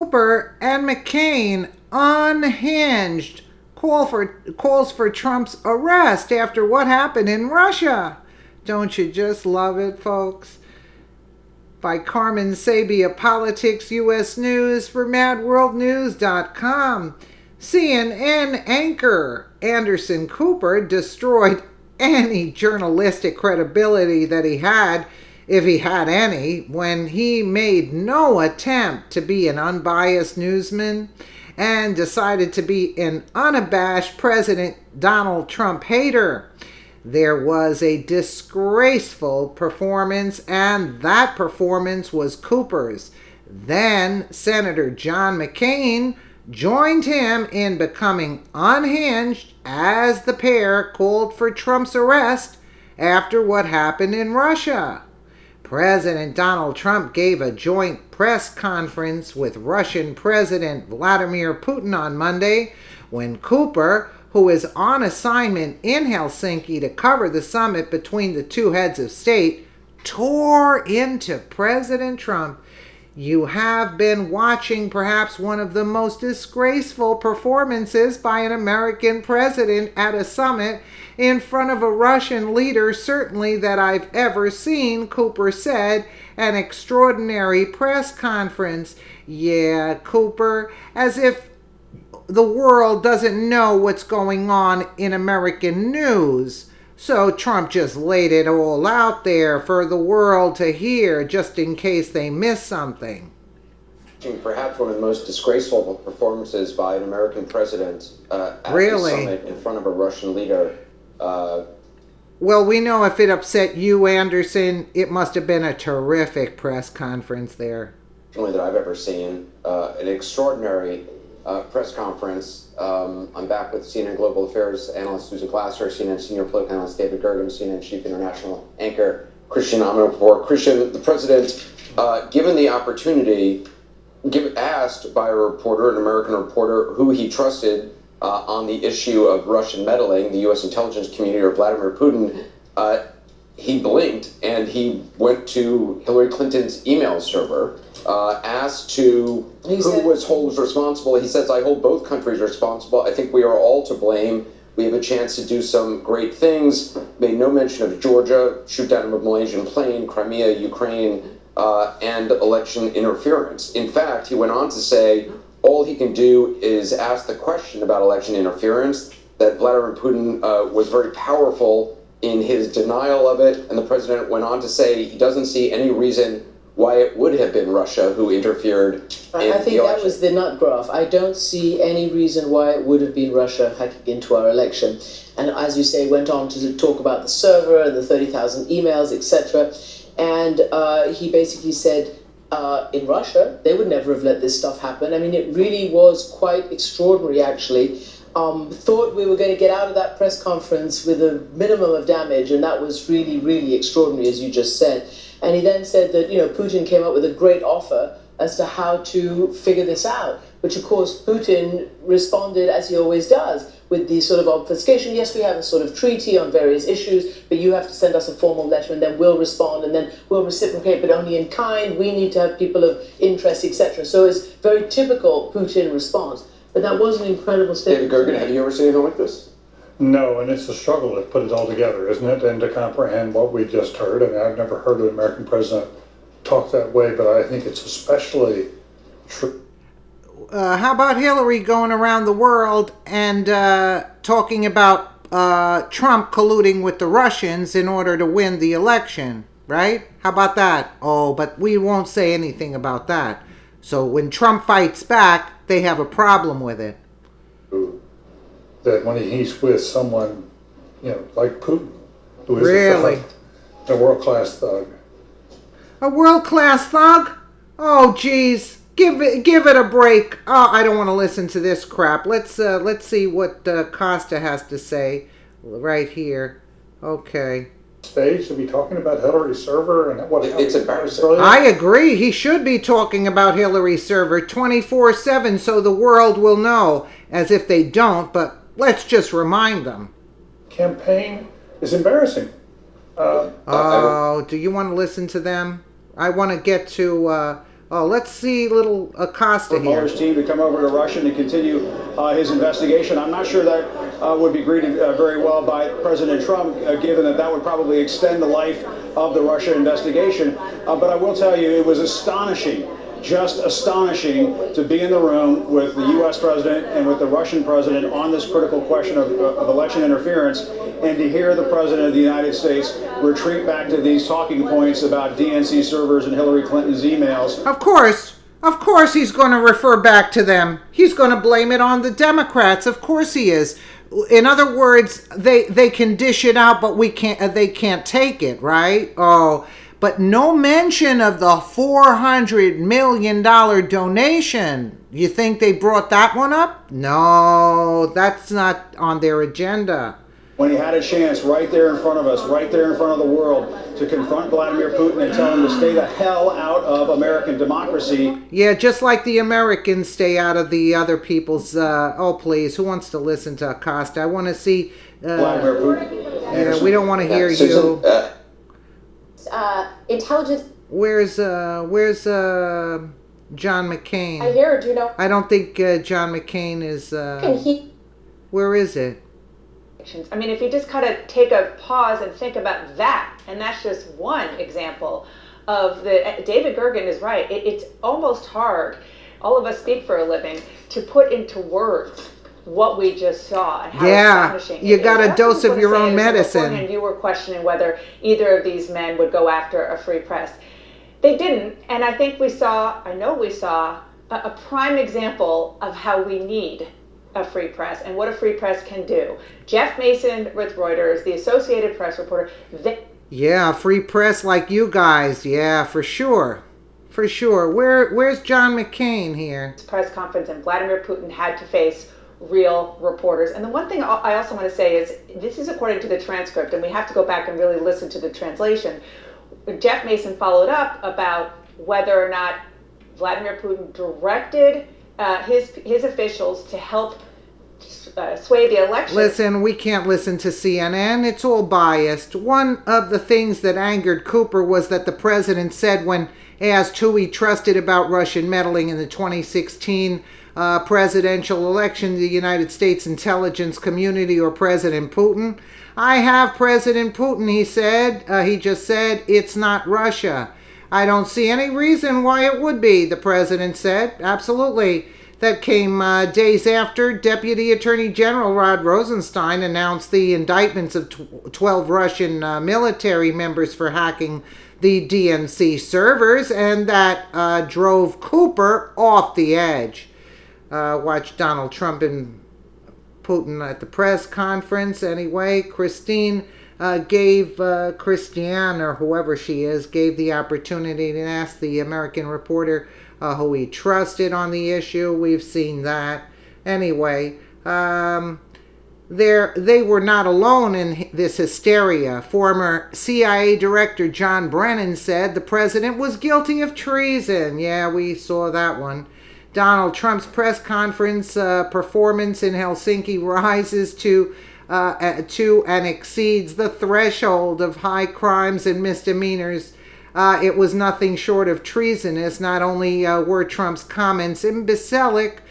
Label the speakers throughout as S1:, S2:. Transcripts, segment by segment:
S1: Cooper and Mccain, unhinged, calls for Trump's arrest after what happened in Russia. Don't you just love it, folks? By Carmen Sabia, Politics U.S. News for MadWorldNews.com. CNN anchor Anderson Cooper destroyed any journalistic credibility that he had, if he had any, when he made no attempt to be an unbiased newsman and decided to be an unabashed President Donald Trump hater. There was a disgraceful performance, and that performance was Cooper's. Then Senator John McCain joined him in becoming unhinged as the pair called for Trump's arrest after what happened in Russia. President Donald Trump gave a joint press conference with Russian President Vladimir Putin on Monday when Cooper, who is on assignment in Helsinki to cover the summit between the two heads of state, tore into President Trump. You have been watching perhaps one of the most disgraceful performances by an American president at a summit in front of a Russian leader, certainly that I've ever seen, Cooper said. An extraordinary press conference. Yeah, Cooper, as if the world doesn't know what's going on in American news. So Trump just laid it all out there for the world to hear, just in case they miss something.
S2: Perhaps one of the most disgraceful performances by an American president at
S1: Really?
S2: the summit in front of a Russian leader.
S1: Well, we know if it upset you, Anderson, it must have been a terrific press conference there.
S2: That I've ever seen. An extraordinary press conference. I'm back with CNN Global Affairs analyst Susan Glasser, CNN senior political analyst David Gergen, CNN chief international anchor Christian Amanpour. Christian, the president, given the opportunity, asked by a reporter, an American reporter, who he trusted on the issue of Russian meddling, the U.S. intelligence community or Vladimir Putin, he blinked and he went to Hillary Clinton's email server, asked who holds responsible. He says, I hold both countries responsible. I think we are all to blame. We have a chance to do some great things. Made no mention of Georgia, shoot down of a Malaysian plane, Crimea, Ukraine, and election interference. In fact, he went on to say all he can do is ask the question about election interference, that Vladimir Putin was very powerful in his denial of it, and the president went on to say he doesn't see any reason why it would have been Russia who interfered.
S3: I think that was the nut graph. I don't see any reason why it would have been Russia hacking into our election. And as you say, went on to talk about the server and the 30,000 emails, etc. And he basically said, in Russia, they would never have let this stuff happen. I mean, it really was quite extraordinary, actually. Thought we were going to get out of that press conference with a minimum of damage, and that was really, really extraordinary, as you just said. And he then said that, Putin came up with a great offer as to how to figure this out, which, of course, Putin responded, as he always does, with the sort of obfuscation. Yes, we have a sort of treaty on various issues, but you have to send us a formal letter, and then we'll respond, and then we'll reciprocate, but only in kind. We need to have people of interest, etc. So it's very typical Putin response. But that was an incredible statement.
S2: David Gergen, have you ever seen anything like this?
S4: No, and it's a struggle to put it all together, isn't it? And to comprehend what we just heard. I mean, I've never heard an American president talk that way, but I think it's especially true.
S1: How about Hillary going around the world and talking about Trump colluding with the Russians in order to win the election, right? How about that? Oh, but we won't say anything about that. So when Trump fights back, they have a problem with it.
S4: That when he's with someone, like Putin, who is
S1: Really?
S4: a world-class thug.
S1: A world-class thug? Oh, geez. Give it a break. Oh, I don't want to listen to this crap. Let's see what Costa has to say right here. Okay.
S4: Stage to be talking about Hillary's server and what
S2: It's embarrassing.
S1: I agree. He should be talking about Hillary's server 24/7 so the world will know, as if they don't, but let's just remind them.
S4: Campaign is embarrassing.
S1: Do you want to listen to them? I want to get to Oh, let's see little Acosta here.
S5: Mueller's team to come over to Russia and to continue his investigation. I'm not sure that would be greeted very well by President Trump, given that that would probably extend the life of the Russia investigation. But I will tell you, it was astonishing, just astonishing to be in the room with the U.S. president and with the Russian president on this critical question of election interference, and to hear the president of the United States retreat back to these talking points about DNC servers and Hillary Clinton's emails.
S1: Of course he's going to refer back to them. He's going to blame it on the Democrats. Of course he is. In other words, they can dish it out, but they can't take it, right? Oh, but no mention of the $400 million donation. You think they brought that one up? No, that's not on their agenda.
S5: When he had a chance right there in front of us, right there in front of the world, to confront Vladimir Putin and tell him to stay the hell out of American democracy.
S1: Yeah, just like the Americans stay out of the other people's... oh, please, who wants to listen to Acosta? I want to see...
S5: Vladimir Putin.
S1: Yeah, we don't want to hear
S2: Susan,
S1: you.
S6: Intelligence.
S1: Where's John McCain?
S6: I hear, do you know?
S1: I don't think John McCain is...
S6: Can he...
S1: Where is it?
S7: I mean, if you just kind of take a pause and think about that, and that's just one example of David Gergen is right. It's almost hard, all of us speak for a living, to put into words what we just saw and how astonishing.
S1: You got a dose of your own medicine.
S7: And you were questioning whether either of these men would go after a free press. They didn't, and I think we saw a prime example of how we need a free press and what a free press can do. Jeff Mason with Reuters, the Associated Press reporter.
S1: Yeah, free press like you guys. Yeah, for sure. For sure. Where's John McCain here?
S7: Press conference, and Vladimir Putin had to face real reporters. And the one thing I also want to say is, this is according to the transcript, and we have to go back and really listen to the translation. Jeff Mason followed up about whether or not Vladimir Putin directed his officials to help sway the election.
S1: Listen, we can't listen to CNN. It's all biased. One of the things that angered Cooper was that the president said, when asked who he trusted about Russian meddling in the 2016 presidential election, the United States intelligence community or President Putin. I have President Putin, he said. He just said, it's not Russia. I don't see any reason why it would be, the president said. Absolutely. That came days after Deputy Attorney General Rod Rosenstein announced the indictments of 12 Russian military members for hacking the DNC servers, and that drove Cooper off the edge. Watch Donald Trump and Putin at the press conference. Anyway, Christine Christiane, or whoever she is, gave the opportunity to ask the American reporter who he trusted on the issue. We've seen that. Anyway, they were not alone in this hysteria. Former CIA Director John Brennan said the president was guilty of treason. Yeah, we saw that one. Donald Trump's press conference performance in Helsinki rises to and exceeds the threshold of high crimes and misdemeanors. It was nothing short of treasonous. Not only were Trump's comments imbecilic,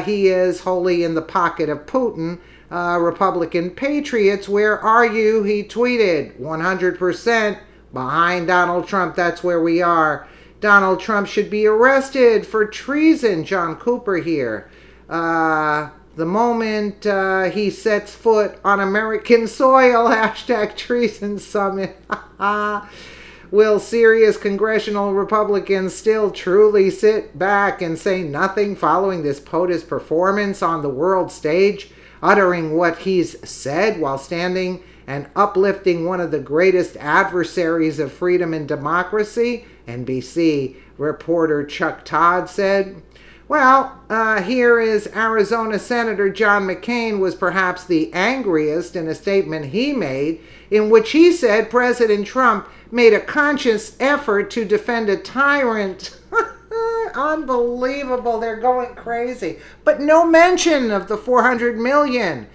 S1: he is wholly in the pocket of Putin. Republican patriots, where are you? He tweeted, 100% behind Donald Trump. That's where we are. Donald Trump should be arrested for treason. John Cooper here. The moment he sets foot on American soil, hashtag treason summit. Will serious congressional Republicans still truly sit back and say nothing following this POTUS performance on the world stage, uttering what he's said while standing and uplifting one of the greatest adversaries of freedom and democracy? NBC reporter Chuck Todd said. Well, here is Arizona Senator John McCain was perhaps the angriest in a statement he made, in which he said President Trump made a conscious effort to defend a tyrant. Unbelievable, they're going crazy. But no mention of the $400 million.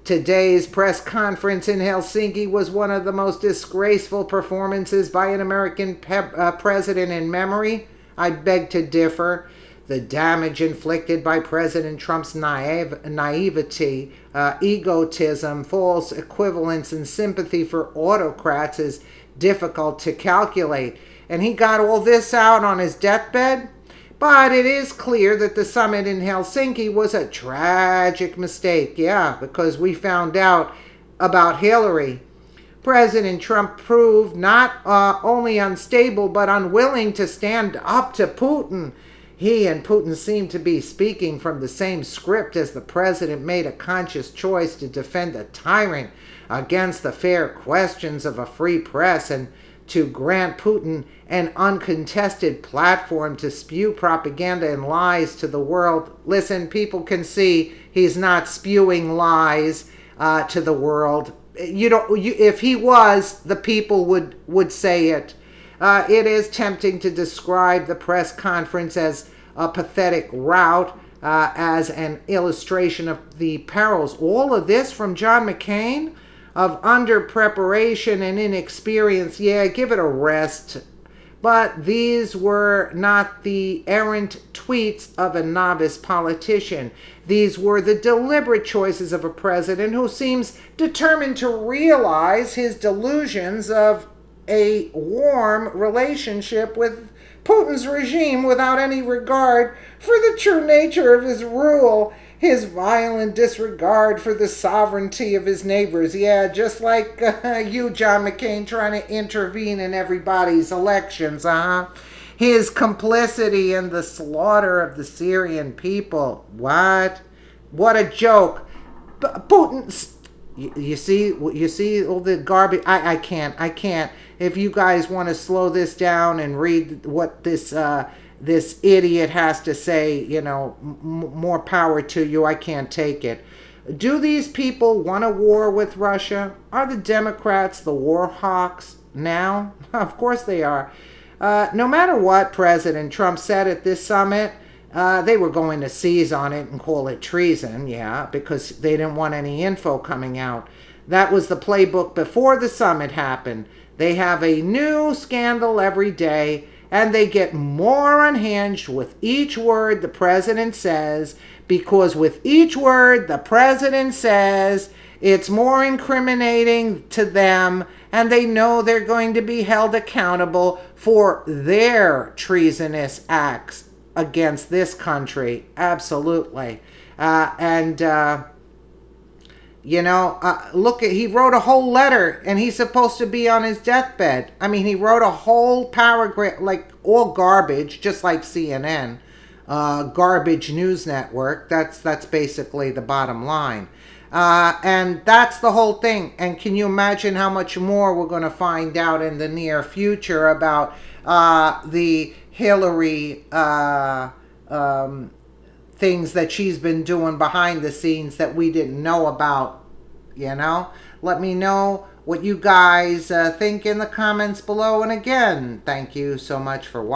S1: Today's press conference in Helsinki was one of the most disgraceful performances by an American president in memory. I beg to differ. The damage inflicted by President Trump's naivety, egotism, false equivalence, and sympathy for autocrats is difficult to calculate. And he got all this out on his deathbed? But it is clear that the summit in Helsinki was a tragic mistake. Yeah, because we found out about Hillary. President Trump proved not only unstable but unwilling to stand up to Putin. He and Putin seem to be speaking from the same script as the president made a conscious choice to defend a tyrant against the fair questions of a free press and to grant Putin an uncontested platform to spew propaganda and lies to the world. Listen, people can see he's not spewing lies to the world. If he was, the people would say it. It is tempting to describe the press conference as a pathetic rout, as an illustration of the perils. All of this from John McCain, of under preparation and inexperience. Yeah, give it a rest. But these were not the errant tweets of a novice politician. These were the deliberate choices of a president who seems determined to realize his delusions of a warm relationship with Putin's regime without any regard for the true nature of his rule, his violent disregard for the sovereignty of his neighbors. Yeah, just like you, John McCain, trying to intervene in everybody's elections, His complicity in the slaughter of the Syrian people. What? What a joke. Putin... You see all the garbage. I can't. If you guys want to slow this down and read what this idiot has to say, more power to you. I can't take it. Do these people want a war with Russia? Are the Democrats the war hawks now? Of course they are. No matter what President Trump said at this summit, they were going to seize on it and call it treason, because they didn't want any info coming out. That was the playbook before the summit happened. They have a new scandal every day, and they get more unhinged with each word the president says, because with each word the president says, it's more incriminating to them, and they know they're going to be held accountable for their treasonous acts against this country. Absolutely. Look, he wrote a whole letter, and he's supposed to be on his deathbed. I mean, he wrote a whole paragraph, like all garbage, just like CNN, garbage news network. That's basically the bottom line. And that's the whole thing. And can you imagine how much more we're going to find out in the near future about the Hillary things that she's been doing behind the scenes that we didn't know about, Let me know what you guys think in the comments below. And again, thank you so much for watching.